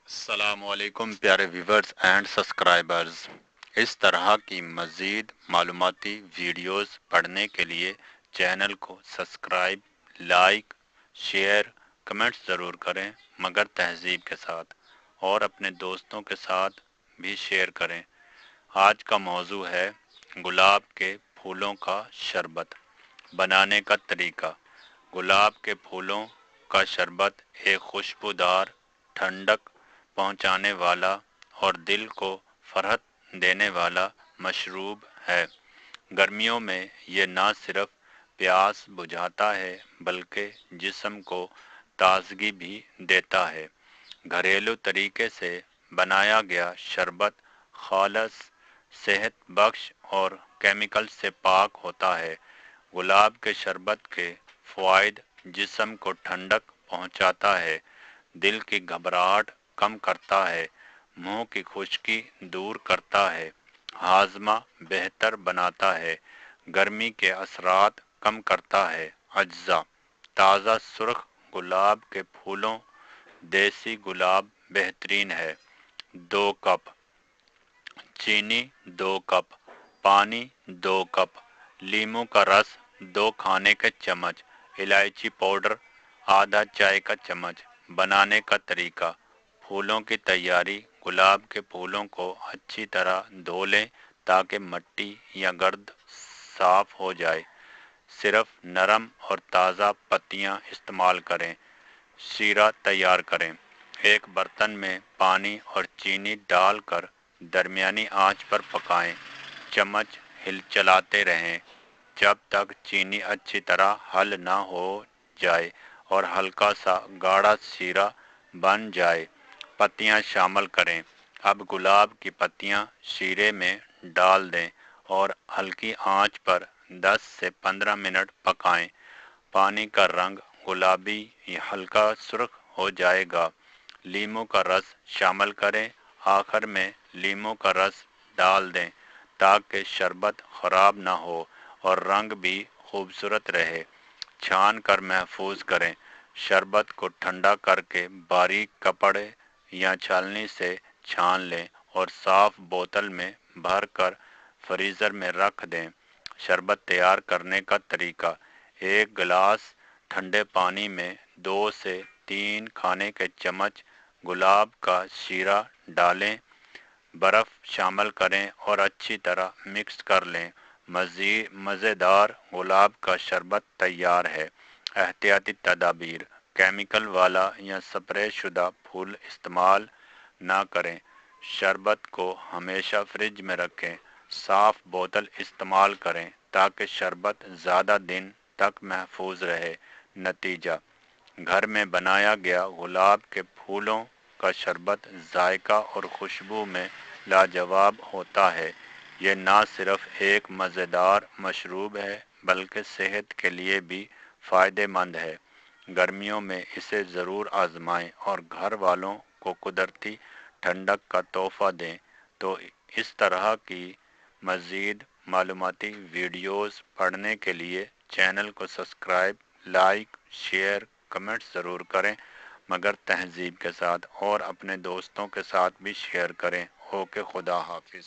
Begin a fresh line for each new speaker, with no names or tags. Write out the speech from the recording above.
السلام علیکم پیارے ویورز اینڈ سبسکرائبرز۔ اس طرح کی مزید معلوماتی ویڈیوز پڑھنے کے لیے چینل کو سبسکرائب، لائک، شیئر، کمنٹس ضرور کریں مگر تہذیب کے ساتھ، اور اپنے دوستوں کے ساتھ بھی شیئر کریں۔ آج کا موضوع ہے گلاب کے پھولوں کا شربت بنانے کا طریقہ۔ گلاب کے پھولوں کا شربت ایک خوشبودار، ٹھنڈک پہنچانے والا اور دل کو فرحت دینے والا مشروب ہے۔ گرمیوں میں یہ نہ صرف پیاس بجھاتا ہے بلکہ جسم کو تازگی بھی دیتا ہے۔ گھریلو طریقے سے بنایا گیا شربت خالص، صحت بخش اور کیمیکل سے پاک ہوتا ہے۔ گلاب کے شربت کے فوائد: جسم کو ٹھنڈک پہنچاتا ہے، دل کی گھبراہٹ کم کرتا ہے، منہ کی خشکی دور کرتا ہے، ہاضمہ بہتر بناتا ہے، گرمی کے اثرات کم کرتا ہے۔ اجزاء: تازہ سرخ گلاب کے پھولوں، دیسی گلاب بہترین ہے۔ 2 کپ چینی، 2 کپ پانی، 2 کپ لیموں کا رس، 2 کھانے کے چمچ الائچی پاؤڈر، آدھا چائے کا چمچ۔ بنانے کا طریقہ: پھولوں کی تیاری: گلاب کے پھولوں کو اچھی طرح دھو لیں تاکہ مٹی یا گرد صاف ہو جائے۔ صرف نرم اور تازہ پتیاں استعمال کریں۔ شیرہ تیار کریں: ایک برتن میں پانی اور چینی ڈال کر درمیانی آنچ پر پکائیں۔ چمچ چلاتے رہیں جب تک چینی اچھی طرح حل نہ ہو جائے اور ہلکا سا گاڑھا شیرہ بن جائے۔ پتیاں شامل کریں: اب گلاب کی پتیاں شیرے میں ڈال دیں اور ہلکی آنچ پر 10 سے 15 منٹ پکائیں۔ پانی کا رنگ گلابی یا ہلکا سرخ ہو جائے گا۔ لیموں کا رس شامل کریں۔ آخر میں لیموں کا رس ڈال دیں تاکہ شربت خراب نہ ہو اور رنگ بھی خوبصورت رہے۔ چھان کر محفوظ کریں: شربت کو ٹھنڈا کر کے باریک کپڑے یا چھلنی سے چھان لیں اور صاف بوتل میں بھر کر فریزر میں رکھ دیں۔ شربت تیار کرنے کا طریقہ: ایک گلاس ٹھنڈے پانی میں 2 سے 3 کھانے کے چمچ گلاب کا شیرہ ڈالیں، برف شامل کریں اور اچھی طرح مکس کر لیں۔ مزیدار گلاب کا شربت تیار ہے۔ احتیاطی تدابیر: کیمیکل والا یا سپرے شدہ پھول استعمال نہ کریں۔ شربت کو ہمیشہ فریج میں رکھیں۔ صاف بوتل استعمال کریں تاکہ شربت زیادہ دن تک محفوظ رہے۔ نتیجہ: گھر میں بنایا گیا گلاب کے پھولوں کا شربت ذائقہ اور خوشبو میں لاجواب ہوتا ہے۔ یہ نہ صرف ایک مزیدار مشروب ہے بلکہ صحت کے لیے بھی فائدہ مند ہے۔ گرمیوں میں اسے ضرور آزمائیں اور گھر والوں کو قدرتی ٹھنڈک کا تحفہ دیں۔ تو اس طرح کی مزید معلوماتی ویڈیوز پڑھنے کے لیے چینل کو سبسکرائب، لائک، شیئر، کمنٹس ضرور کریں مگر تہذیب کے ساتھ، اور اپنے دوستوں کے ساتھ بھی شیئر کریں۔ اوکے، خدا حافظ۔